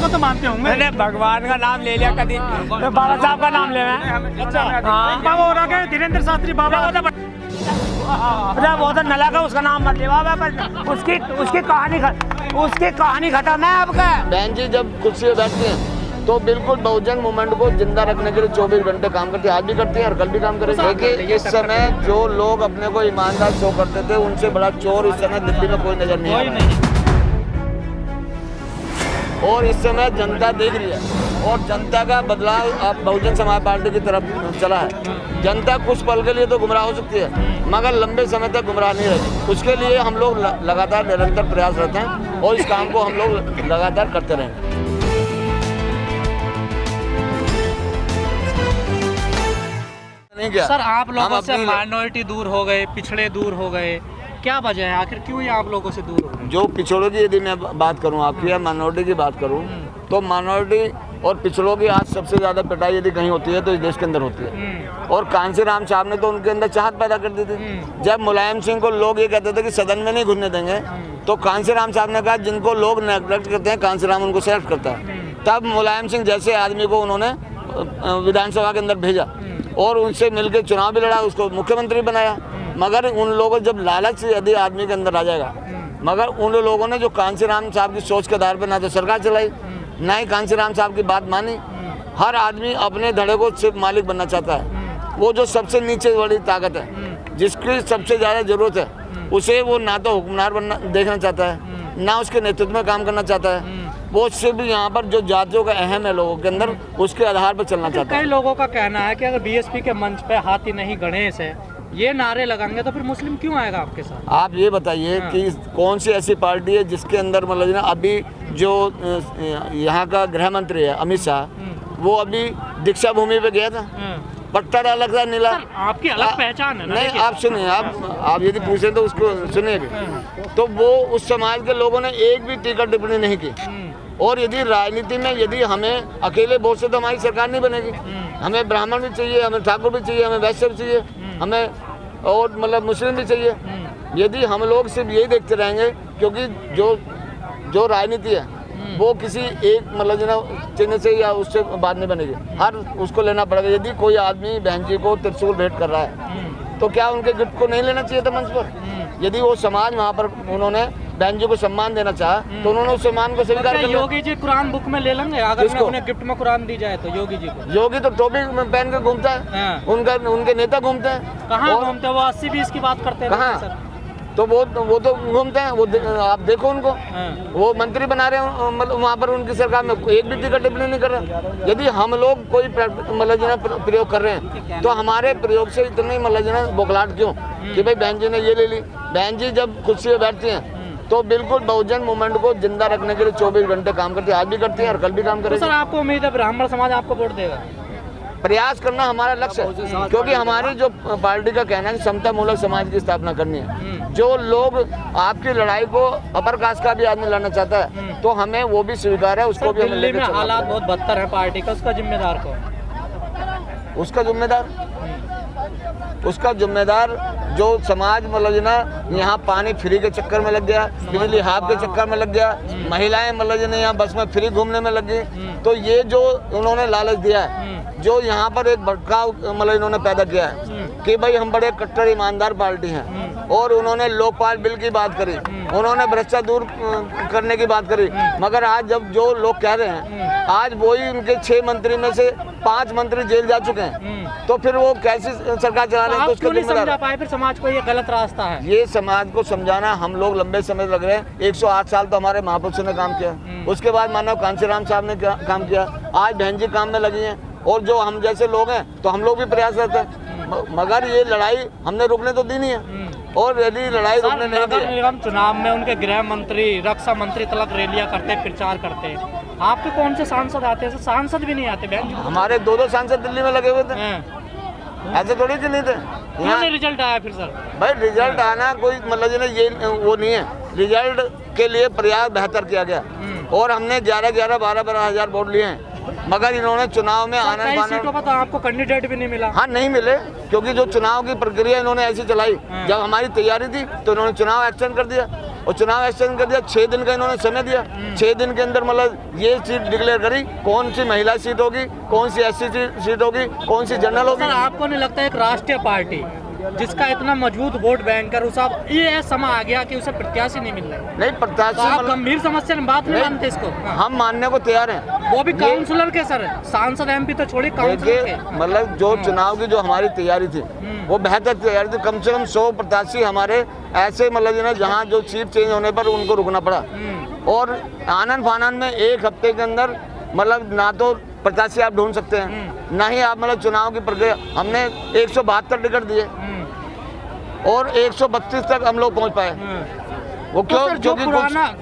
को तो मानते होंगे। मैंने भगवान का नाम ले लिया कभी, तो बाबा साहब का नाम ले मैं। अच्छा बाबा हो रहा है धीरेन्द्र शास्त्री बाबा। अरे वो तो नला का, उसका नाम मत ले बाबा, पर उसकी कहानी खत्म है आपका। बहन जी जब कुर्सी पे बैठती हैं तो बिल्कुल बहुजन मूवमेंट को जिंदा रखने के लिए 24 घंटे काम करती है। आज भी करती है और कल भी काम करेगी। देखिए इस समय जो लोग अपने को ईमानदार शो करते थे, उनसे बड़ा चोर इस समय दिल्ली में कोई नजर नहीं आ रहा। और इस समय जनता देख रही है और जनता का बदलाव अब बहुजन समाज पार्टी की तरफ चला है। जनता कुछ पल के लिए तो गुमराह हो सकती है, मगर लंबे समय तक गुमराह नहीं रहेगी। उसके लिए हम लोग लगातार निरंतर प्रयास रहते हैं और इस काम को हम लोग लगातार करते रहेंगे। सर आप लोगों से माइनॉरिटी दूर हो गए, पिछड़े दूर हो गए, क्या वजह है? आखिर क्यों ये आप लोगों से दूर हो गए? जो पिछड़ों की यदि मैं बात करूं, आपकी या माइनॉरिटी की बात करूं, तो माइनॉरिटी और पिछड़ों की आज सबसे ज्यादा पिटाई यदि कहीं होती है तो इस देश के अंदर होती है। और कांसी राम साहब ने तो उनके अंदर चाहत पैदा कर दी थी। जब मुलायम सिंह को लोग ये कहते थे कि सदन में नहीं घुसने देंगे, तो कांसी राम साहब ने कहा जिनको लोग नेग्लेक्ट करते हैं कांसी राम उनको सेलेक्ट करता है। तब मुलायम सिंह जैसे आदमी को उन्होंने विधानसभा के अंदर भेजा और उनसे मिलकर चुनाव भी लड़ा, उसको मुख्यमंत्री बनाया। मगर उन लोगों जब लालच यदि आदमी के अंदर आ जाएगा, मगर उन लोगों ने जो कांसी राम साहब की सोच के आधार पर ना तो सरकार चलाई, ना ही कांसी राम साहब की बात मानी। हर आदमी अपने धड़े को सिर्फ मालिक बनना चाहता है। वो जो सबसे नीचे वाली ताकत है, जिसकी सबसे ज़्यादा जरूरत है, उसे वो ना तो हुक्मरान बनना देखना चाहता है, ना उसके नेतृत्व में काम करना चाहता है। वो सिर्फ यहाँ पर जो जातियों का अहम है लोगों के अंदर, उसके आधार पर चलना चाहता है। कई लोगों का कहना है कि अगर बीएसपी के मंच पे हाथी नहीं गणेश है, ये नारे लगाएंगे तो फिर मुस्लिम क्यों आएगा आपके साथ? आप ये बताइए कि कौन सी ऐसी पार्टी है जिसके अंदर मतलब ना अभी जो यहाँ का गृह मंत्री है अमित शाह, वो अभी दीक्षा भूमि पे गया था, पट्टा डाला था नीला। आपकी अलग पहचान है ना? नहीं आप सुनिए, आप यदि पूछे तो उसको सुनिए। तो वो उस समाज के लोगों ने एक भी टीका टिप्पणी नहीं की। और यदि राजनीति में यदि हमें अकेले वोट से तो हमारी सरकार नहीं बनेगी। हमें ब्राह्मण भी चाहिए, हमें ठाकुर भी चाहिए, हमें वैश्य भी चाहिए, हमें और मतलब मुस्लिम भी चाहिए। यदि हम लोग सिर्फ यही देखते रहेंगे, क्योंकि जो राजनीति है वो किसी एक मतलब चिन्ह से या उससे बात नहीं बनेगी, हर उसको लेना पड़ेगा। यदि कोई आदमी बहन जी को त्रिशूल भेंट कर रहा है तो क्या उनके गिफ्ट को नहीं लेना चाहिए था मंच पर? यदि वो समाज वहाँ पर उन्होंने बहन जी को सम्मान देना चाहा तो उन्होंने उस सम्मान को स्वीकार कर लिया। योगी जी कुरान बुक में ले लेंगे अगर उन्हें गिफ्ट में कुरान दी जाए तो? योगी जी को, योगी तो टोपी पहन के घूमता है, उनके नेता घूमते हैं। कहाँ घूमते हैं? वो 80-20 की बात करते हैं कहाँ? तो वो तो घूमते हैं, वो आप देखो उनको, वो मंत्री बना रहे हैं, मतलब वहाँ पर उनकी सरकार में एक भी टिकट टिप्पणी नहीं कर रहा। यदि हम लोग कोई मतलब प्रयोग कर रहे हैं तो हमारे प्रयोग से इतनी मतलब बौखलाहट क्यों कि भाई बहन जी ने ये ले ली? बहन जी जब कुर्सी पे बैठती हैं तो बिल्कुल बहुजन मूवमेंट को जिंदा रखने के लिए 24 घंटे काम करती है। आज भी करती है और कल भी काम करेगी। तो सर आपको उम्मीद है ब्राह्मण समाज आपको वोट देगा? प्रयास करना हमारा लक्ष्य है, क्योंकि हमारी जो पार्टी का कहना है कि समता मूलक समाज की स्थापना करनी है। जो लोग आपकी लड़ाई को अपर कास्ट का भी आदमी लड़ना चाहता है तो हमें वो भी स्वीकार है, उसको भी। दिल्ली में हालात बहुत बदतर है पार्टी का, उसका जिम्मेदार कौन? उसका जिम्मेदार जो समाज मतलब यहाँ पानी फ्री के चक्कर में लग गया, बिजली हाफ के चक्कर में लग गया, महिलाएं मतलब यहाँ बस में फ्री घूमने में लग गई। तो ये जो उन्होंने लालच दिया है, जो यहाँ पर एक भटकाव मतलब इन्होंने पैदा किया है कि भाई हम बड़े कट्टर ईमानदार पार्टी हैं, और उन्होंने लोकपाल बिल की बात करी, उन्होंने भ्रष्टाचार दूर करने की बात करी। मगर आज जब जो लोग कह रहे हैं, आज वही उनके 6 मंत्री में से 5 मंत्री जेल जा चुके हैं, तो फिर वो कैसी सरकार चला रहे हैं? तो उसको नहीं समझा पाए फिर समाज को ये गलत रास्ता है। ये समाज को समझाना हम लोग लंबे समय लग रहे हैं। 108 साल तो हमारे महापुरुषों ने काम किया, उसके बाद मानव कांसी राम साहब ने काम किया, आज बहन जी काम में लगी हैं, और जो हम जैसे लोग हैं तो हम लोग भी प्रयास करते हैं। मगर ये लड़ाई हमने रुकने तो दी नहीं है, और यदि लड़ाई रुकने नहीं दी। निगम चुनाव में उनके गृह मंत्री, रक्षा मंत्री तलक रैलियां करते, प्रचार करते, आपके कौन से सांसद आते हैं? सांसद भी नहीं आते बहन जी। हमारे 2 सांसद दिल्ली में लगे हुए थे, ऐसे थोड़ी कि नहीं थे। यहाँ रिजल्ट आया फिर सर? भाई रिजल्ट आना कोई मतलब ये वो नहीं है। रिजल्ट के लिए प्रयास बेहतर किया गया, और हमने 11-11, 12-12 हजार वोट लिए हैं, मगर इन्होंने चुनाव में आना सीटों पर तो आपको कैंडिडेट भी नहीं मिला। हाँ, नहीं मिले, क्योंकि जो चुनाव की प्रक्रिया इन्होंने ऐसी चलाई, जब हमारी तैयारी थी तो इन्होंने चुनाव एक्सटेंड कर दिया। और चुनाव एक्सटेंड कर दिया। 6 दिन का इन्होंने समय दिया। 6 दिन के अंदर मतलब ये सीट डिक्लेयर करी, कौन सी महिला सीट होगी, कौन सी SC सीट होगी, कौन सी जनरल होगी। सर आपको नहीं लगता एक राष्ट्रीय पार्टी जिसका इतना मजबूत वोट बैंक है, उसा ये समय आ गया कि उसे प्रत्याशी नहीं मिल रहा? नहीं, प्रत्याशी तो आप गंभीर समस्या में बात नहीं मानते इसको? हम मानने को तैयार हैं। वो भी काउंसलर के सर, सांसद MP तो छोड़िए, काउंसलर के। मतलब जो चुनाव की जो हमारी तैयारी थी वो बेहतर तैयारी थी। कम से कम 100 प्रत्याशी हमारे ऐसे मतलब जहाँ जो सीट चेंज होने पर उनको रुकना पड़ा। और आनन फानन में 1 हफ्ते के अंदर मतलब ना तो प्रत्याशी आप ढूंढ सकते हैं, ना ही आप मतलब चुनाव की प्रक्रिया। हमने 172 टिकट दिए और 132 तक हम लोग पहुंच पाए। वो क्यों? तो जो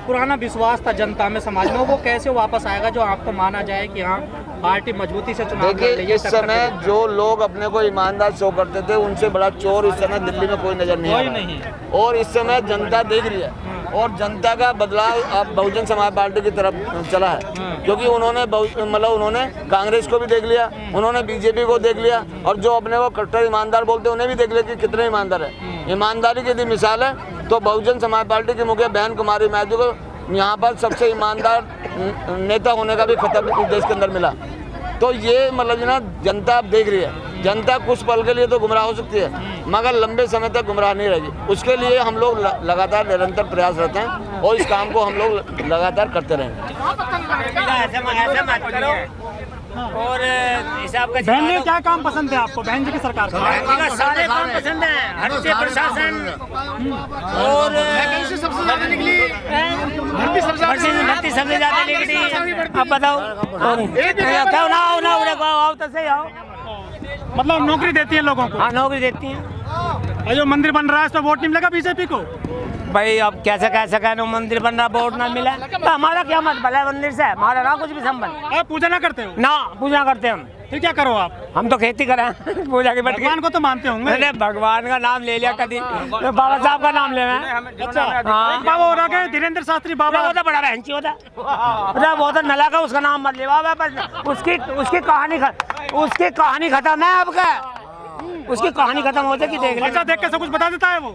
पुराना विश्वास था जनता में, समाज में, वो कैसे वापस आएगा जो आपको माना जाए कि हाँ पार्टी मजबूती से चुनाव लड़ रही है? देखिए, इस समय जो लोग अपने को ईमानदार शो करते थे उनसे बड़ा चोर इस समय दिल्ली में कोई नजर नहीं आ रहा। और इस समय जनता देख रही है और जनता का बदलाव अब बहुजन समाज पार्टी की तरफ चला है, क्योंकि उन्होंने मतलब उन्होंने कांग्रेस को भी देख लिया, उन्होंने BJP को देख लिया और जो अपने को कट्टर ईमानदार बोलते हैं उन्हें भी देख लिया कि कितने ईमानदार है। ईमानदारी की यदि मिसाल है तो बहुजन समाज पार्टी की मुखिया बहन कुमारी महतो को यहाँ पर सबसे ईमानदार नेता होने का भी खिताब इस देश के अंदर मिला। तो ये मतलब ना जनता अब देख रही है। जनता कुछ पल के लिए तो गुमराह हो सकती है मगर लंबे समय तक गुमराह नहीं रहेगी। उसके लिए हम लोग लगातार निरंतर प्रयास रहते हैं और इस काम को हम लोग लगातार करते रहेंगे। और हिसाब का बहन जी क्या काम पसंद है आपको? बहन जी की सरकार का सारे काम पसंद है, हर से प्रशासन और भर्ती सबसे ज्यादा निकली। अब बताओ क्या ना आओ तो सही आओ। मतलब नौकरी देती है लोगों को? हाँ नौकरी देती हैं। और जो मंदिर बन रहा है इस पर वोट नहीं मिलेगा BJP को? भाई अब कैसे कैसे मंदिर बन रहा, वोट ना मिला तो हमारा क्या मत भला मंदिर से, हमारा ना कुछ भी संबंध। आप पूजा ना करते हो? ना पूजा करते हम। फिर क्या करो आप? हम तो खेती करें पूजा की बैठ। भगवान को तो मानते होंगे? अरे भगवान का नाम ले लिया कभी, तो बाबा साहब का नाम ले रहे। अच्छा, एक बाबा हो रहा है धीरेन्द्र शास्त्री बाबा, वो तो बड़ा बहनची होता है, वो तो नला का, उसका नाम मत ले बाबा, पर उसकी कहानी खत्म है आपका। उसकी कहानी खत्म हो जाएगी, देख ले। पर्चा देख के सब कुछ बता देता है वो?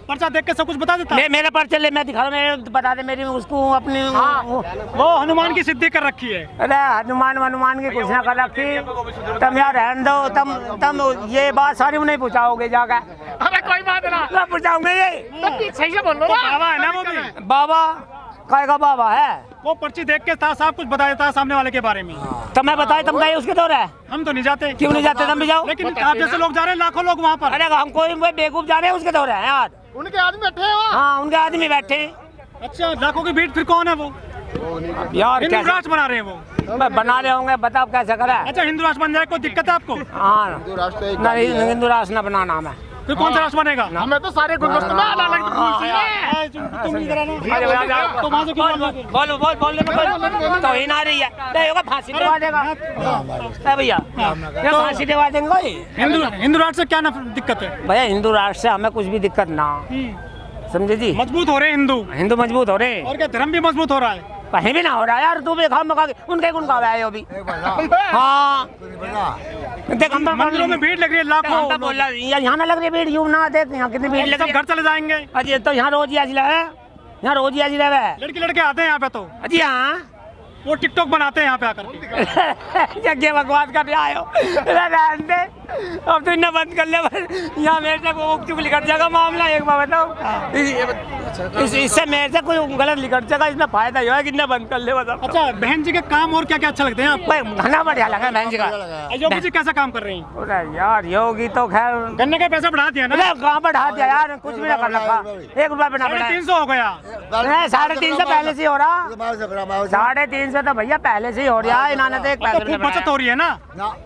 पर्चा देख के सब कुछ बता देता है? मेरा पर्चा ले, मैं दिखा रहा हूँ, बता दे मेरी उसको अपनी। वो हनुमान की सिद्धि कर रखी है। अरे हनुमान की कुछ ना कर रखी। तुम यार रहने दो, तुम ये बात सारी नहीं पूछाओगे जाकर। अरे कोई बात ना पूछाऊंगे ये, सही से बोल लो। बाबा है ना वो भी? बाबा काय का बाबा है? वो पर्ची देख के सब कुछ बता देता है सामने वाले के बारे में। तो मैं बताए, तुम गए उसके दौर है? हम तो नहीं जाते। क्यों नहीं जाते? तुम भी जाओ। लेकिन आप जैसे लोग जा रहे हैं, लाखों लोग वहाँ पर। अरे हम कोई बेवकूफ जा रहे हैं उसके दौर है यार। उनके आदमी बैठे हैं? हाँ उनके आदमी बैठे। अच्छा, लाखों की भीड़। फिर कौन है वो? यार हिंदू राष्ट्र बना रहे हैं वो? बना रहे होंगे, बताओ कैसे करा। अच्छा, हिंदू राष्ट्र बन जाए कोई दिक्कत है आपको? हाँ हिंदू राष्ट्र न बनाना हमें। फिर कौन सा राष्ट्र बनेगा? हमें तो सारे गुलदस्ते में अलग-अलग तो ही ना रही है, फांसी दिलवा देगा भैया, फांसी दिलवा देंगे। हिंदू राष्ट्र से क्या दिक्कत है भैया? हिंदू राष्ट्र से हमें कुछ भी दिक्कत ना, समझे जी। मजबूत हो रहे हिंदू मजबूत हो रहे। और क्या धर्म भी मजबूत हो रहा है? कहीं भी ना हो रहा है यार। तू भी खा मका उनके गुण गावे आए अभी। हाँ देख, हम मंदिरों में भीड़ लग रही है लाखों। बोल रहा यहाँ ना लग रही भीड़, यूं ना देख यहाँ कितनी भीड़ लग रही है। घर चले जाएंगे। अजी तो यहाँ रोज ही आज है, यहाँ रोज ही आज है। लड़के लड़के आते हैं यहाँ पे तो? अजी हाँ, वो टिकटॉक बनाते हैं यहाँ पे आकर। यज्ञ भगवान का ब्याह हो दे। अब तो इन्हें बंद कर ले, यहाँ मेरे से वो चुप लिखट जाएगा मामला। एक बार बताओ, इससे मेरे से कोई गलत लिखट जाएगा, इसमें फायदा ये है कि इन्हें बंद कर ले। बताओ। अच्छा, बहन जी के काम और क्या क्या अच्छा लगते हैं आपको? घना बढ़िया लगा बहन जी का। योगी जी कैसा काम कर रही हैं? यार योगी तो खैर गन्ने का पैसा बढ़ा दिया ना? कहाँ बढ़ा दिया यार, कुछ भी ना कर रखा। 1 रुपया बिना बढ़ाया। 350 हो गया। 350 पहले से हो रहा। 350 तो भैया पहले से ही हो रहा है। इन्होंने तो एक पैसे बचत हो रही है ना?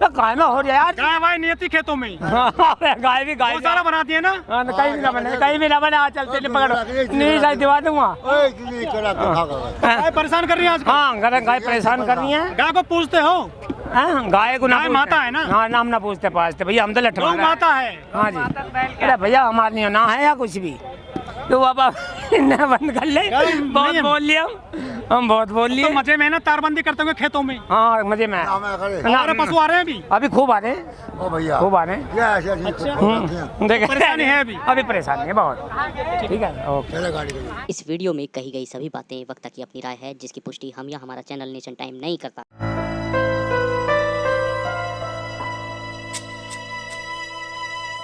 तो गाय में हो रहा है यार। गाय वाय नियति खेतों में गाय भी सारा बनाती है ना? कहीं भी ना बने, कहीं भी ना बने। आज चलते पकड़ नहीं शायद दिवा दूंगा। गाय परेशान कर रही है आज? हाँ गाय परेशान कर रही है। गाय को पूछते हो? गाय को गाय माता है ना? हाँ नाम ना पूछते पाछते भैया, हम तो लठ माता है। हाँ जी। अरे भैया हमारे लिए ना है या कुछ भी तो बाबा बंद कर ले, बहुत बोल लिया। हम बहुत बोल लिए। तो मजे में ना तारबंदी करते हुए खेतों में। हाँ मजे में। हमारे पशु आ रहे हैं अभी। अभी खूब आ रहे हैं। ओ भैया खूब आ रहे हैं। अच्छा देखिए परेशानी है अभी परेशानी है बहुत। ठीक है ओके। चले गाड़ी इस वीडियो में कही गई सभी बातें वक्ता की अपनी राय है, जिसकी पुष्टि हम या हमारा चैनल नेशन टाइम नहीं करता।